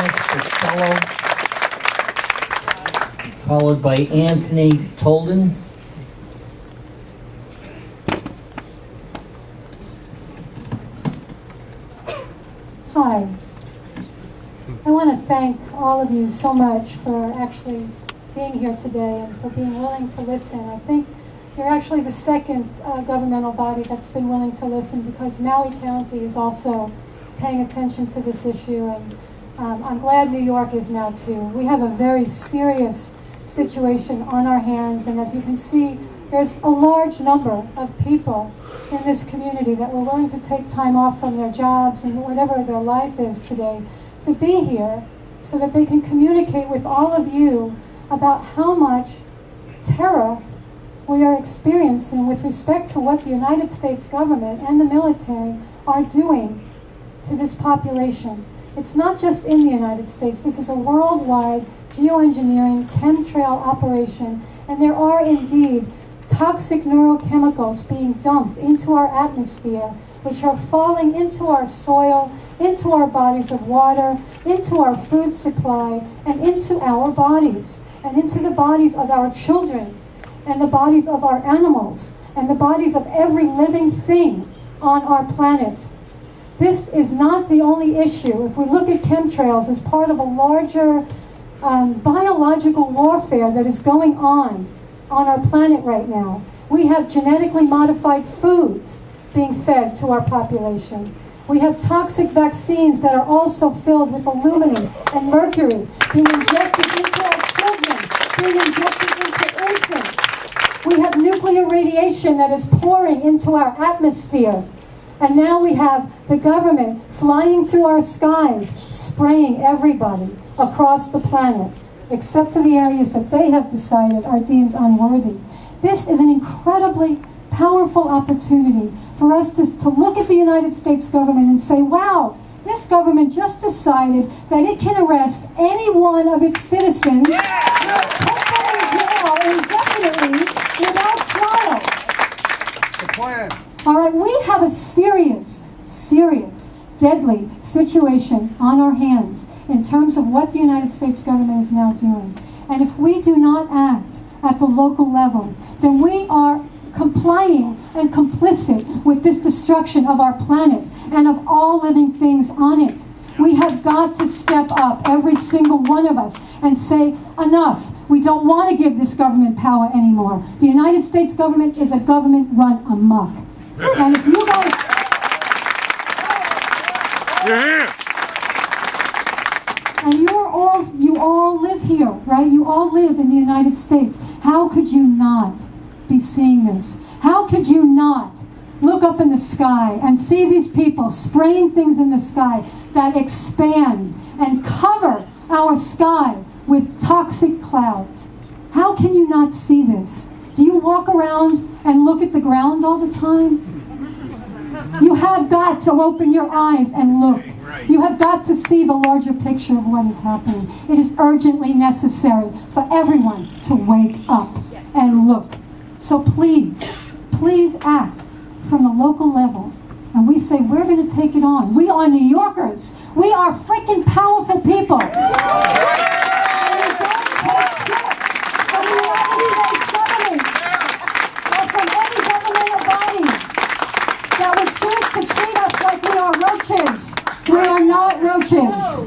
Thomas Costello, followed by Anthony Tolden. Hi. I want to thank all of you so much for actually being here today and for being willing to listen. I think you're actually the second governmental body that's been willing to listen, because Maui County is also paying attention to this issue, and I'm glad New York is now too. We have a very serious situation on our hands, and as you can see, there's a large number of people in this community that were willing to take time off from their jobs and whatever their life is today to be here so that they can communicate with all of you about how much terror we are experiencing with respect to what the United States government and the military are doing to this population. It's not just in the United States. This is a worldwide geoengineering chemtrail operation, and there are indeed toxic neurochemicals being dumped into our atmosphere, which are falling into our soil, into our bodies of water, into our food supply, and into our bodies, and into the bodies of our children, and the bodies of our animals, and the bodies of every living thing on our planet. This is not the only issue. If we look at chemtrails as part of a larger biological warfare that is going on our planet right now, we have genetically modified foods being fed to our population. We have toxic vaccines that are also filled with aluminum and mercury being injected into our children, being injected into infants. We have nuclear radiation that is pouring into our atmosphere. And now we have the government flying through our skies, spraying everybody across the planet, except for the areas that they have decided are deemed unworthy. This is an incredibly powerful opportunity for us to look at the United States government and say, wow, this government just decided that it can arrest any one of its citizens, put them in jail indefinitely without trial. The plan. All right, we have a serious, deadly situation on our hands in terms of what the United States government is now doing. And if we do not act at the local level, then we are complying and complicit with this destruction of our planet and of all living things on it. We have got to step up, every single one of us, and say, enough. We don't want to give this government power anymore. The United States government is a government run amok. And if you guys... Yeah. And you all live here, right? You all live in the United States. How could you not be seeing this? How could you not look up in the sky and see these people spraying things in the sky that expand and cover our sky with toxic clouds? How can you not see this? Do you walk around and look at the ground all the time? You have got to open your eyes and look. You have got to see the larger picture of what is happening. It is urgently necessary for everyone to wake up and look. So please act from the local level. And we say, we're going to take it on. We are New Yorkers. We are freaking powerful people. And we don't take shit from the United States government or from any governmental body that would choose to treat us like we are roaches. We are not roaches.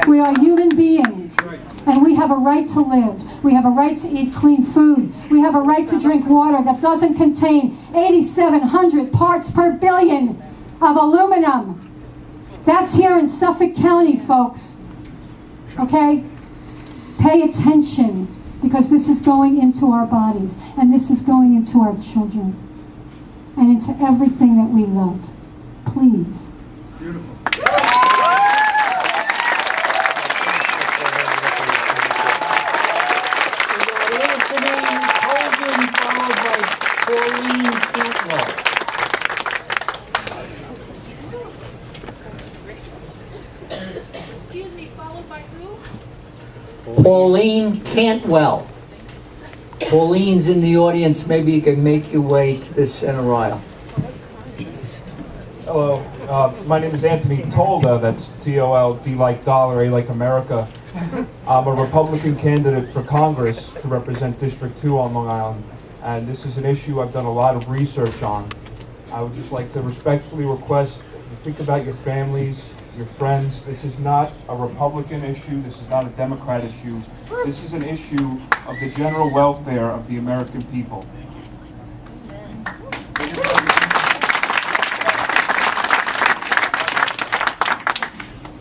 We are human beings. And we have a right to live. We have a right to eat clean food. We have a right to drink water that doesn't contain 8,700 parts per billion of aluminum. That's here in Suffolk County, folks. Okay? Pay attention, because this is going into our bodies, and this is going into our children, and into everything that we love. Please. Beautiful. Excuse me, followed by who? Pauline Cantwell. Pauline's in the audience. Maybe you can make your way to the center aisle. Hello, My name is Anthony Tolda, that's T-O-L-D like dollar, A like America. I'm a Republican candidate for Congress to represent District 2 on Long Island, and this is an issue I've done a lot of research on. I would just like to respectfully request you think about your families, your friends. This is not a Republican issue, this is not a Democrat issue. This is an issue of the general welfare of the American people.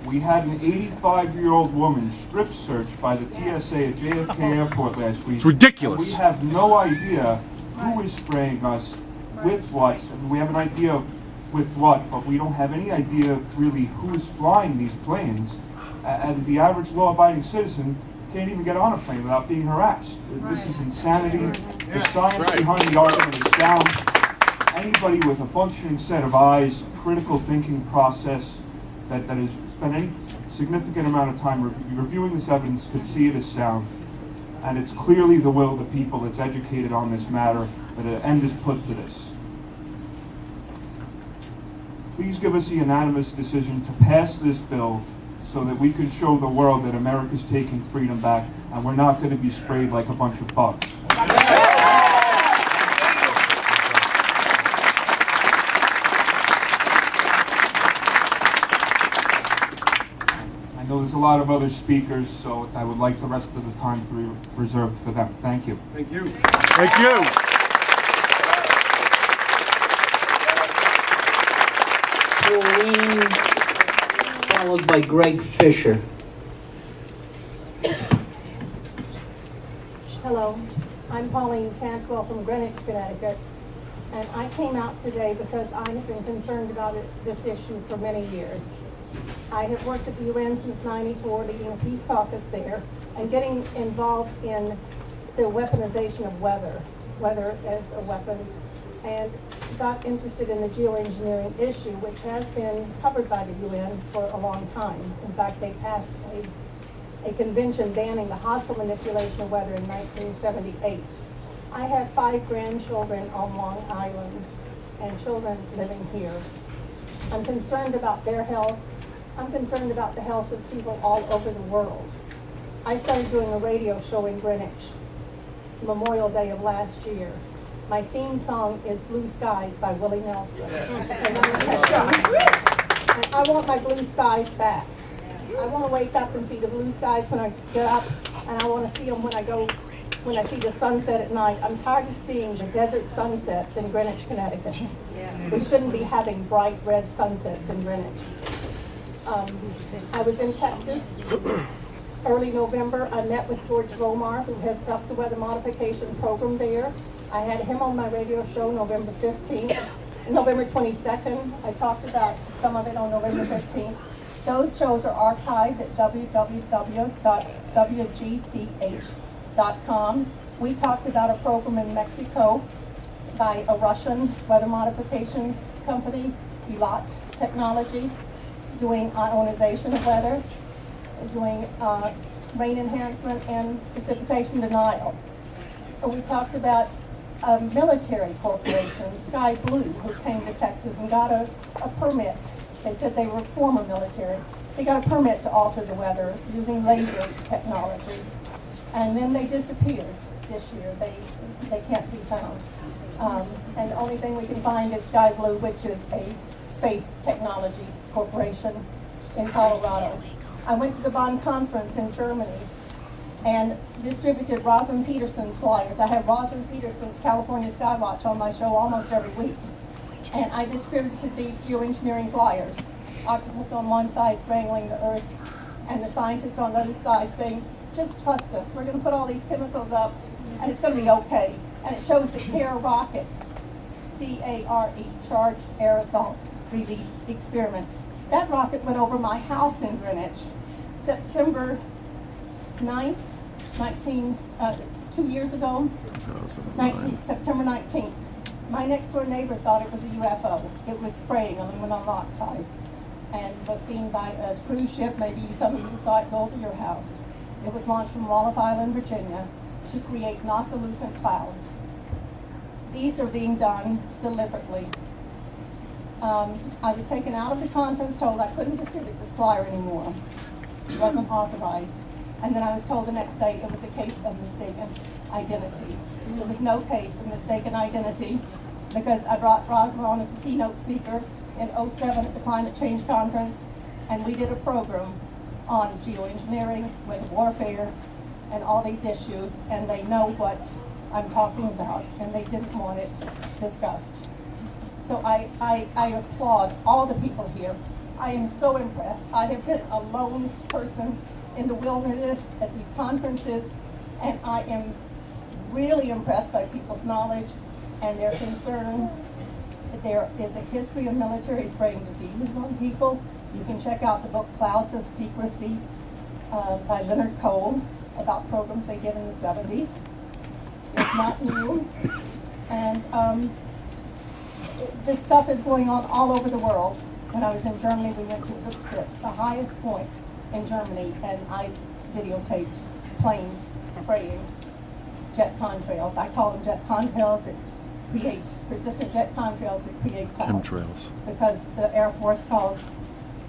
We had an 85-year-old woman strip searched by the TSA at JFK Airport last week. It's ridiculous. And we have no idea who is spraying us with what. We have an idea of with what, but we don't have any idea really who is flying these planes. And the average law-abiding citizen can't even get on a plane without being harassed. This is insanity. The science behind the argument is sound. Anybody with a functioning set of eyes, critical thinking process, that has spent any significant amount of time reviewing this evidence could see it as sound. And it's clearly the will of the people that's educated on this matter that an end is put to this. Please give us a unanimous decision to pass this bill so that we can show the world that America's taking freedom back and we're not going to be sprayed like a bunch of bugs. I know there's a lot of other speakers, so I would like the rest of the time to be reserved for them. Thank you. Thank you. Thank you. Pauline, followed by Greg Fisher. Hello, I'm Pauline Chemtrail from Greenwich, Connecticut, and I came out today because I have been concerned about this issue for many years. I have worked at the UN since '94, leading a peace caucus there, and getting involved in the weaponization of weather as a weapon, and got interested in the geoengineering issue, which has been covered by the UN for a long time. In fact, they passed a convention banning the hostile manipulation of weather in 1978. I have 5 grandchildren on Long Island and children living here. I'm concerned about their health. I'm concerned about the health of people all over the world. I started doing a radio show in Greenwich, Memorial Day of last year. My theme song is Blue Skies by Willie Nelson. And I want my blue skies back. I want to wake up and see the blue skies when I get up, and I want to see them when I see the sunset at night. I'm tired of seeing the desert sunsets in Greenwich, Connecticut. We shouldn't be having bright red sunsets in Greenwich. I was in Texas early November. I met with George Romar, who heads up the weather modification program there. I had him on my radio show November 22nd. I talked about some of it on November 15th. Those shows are archived at www.wgch.com. We talked about a program in Mexico by a Russian weather modification company, Elat Technologies, doing ionization of weather, doing rain enhancement and precipitation denial. We talked about a military corporation, Sky Blue, who came to Texas and got a permit. They said they were former military. They got a permit to alter the weather using laser technology. And then they disappeared this year. They can't be found. And the only thing we can find is Sky Blue, which is a space technology corporation in Colorado. I went to the Bonn conference in Germany and distributed Rosalind Peterson's flyers. I have Rosalind Peterson, California Skywatch, on my show almost every week. And I distributed these geoengineering flyers. Octopus on one side strangling the earth, and the scientist on the other side saying, just trust us, we're going to put all these chemicals up, and it's going to be okay. And it shows the CARE rocket, C-A-R-E, Charged Aerosol Released Experiment. That rocket went over my house in Greenwich, September 9th, 2 years ago, September 19th. My next door neighbor thought it was a UFO. It was spraying aluminum oxide and was seen by a cruise ship. Maybe some of you saw it go over your house. It was launched from Wallop Island, Virginia, to create NASA-lucent clouds. These are being done deliberately. I was taken out of the conference, told I couldn't distribute this flyer anymore. It wasn't authorized. And then I was told the next day it was a case of mistaken identity. There was no case of mistaken identity because I brought Roswell on as a keynote speaker in '07 at the Climate Change Conference, and we did a program on geoengineering, weather warfare, and all these issues, and they know what I'm talking about, and they didn't want it discussed. So I applaud all the people here. I am so impressed. I have been a lone person in the wilderness at these conferences, and I am really impressed by people's knowledge and their concern. There is a history of military spraying diseases on people. You can check out the book Clouds of Secrecy by Leonard Cole about programs they did in the 70s. It's not new. And this stuff is going on all over the world. When I was in Germany, we went to Zugspitze, the highest point in Germany, and I videotaped planes spraying jet contrails. I call them jet contrails that create persistent jet contrails that create clouds. Chemtrails. Because the Air Force calls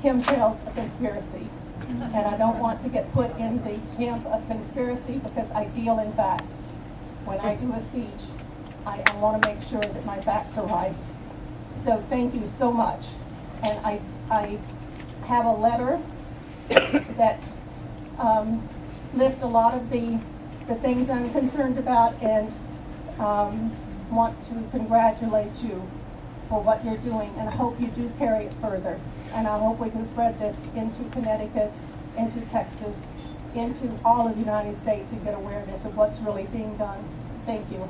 chemtrails a conspiracy. And I don't want to get put in the camp of conspiracy because I deal in facts. When I do a speech, I want to make sure that my facts are right. So thank you so much. And I have a letter that lists a lot of the things I'm concerned about, and want to congratulate you for what you're doing, and I hope you do carry it further. And I hope we can spread this into Connecticut, into Texas, into all of the United States, and get awareness of what's really being done. Thank you.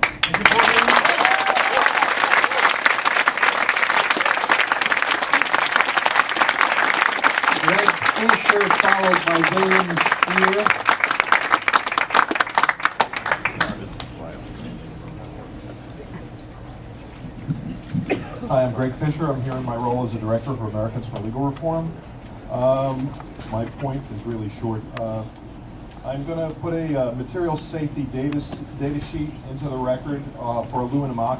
Greg Fisher, followed by William Spear. Hi, I'm Greg Fisher. I'm here in my role as a director for Americans for Legal Reform. My point is really short. I'm going to put a material safety data sheet into the record for aluminum oxide.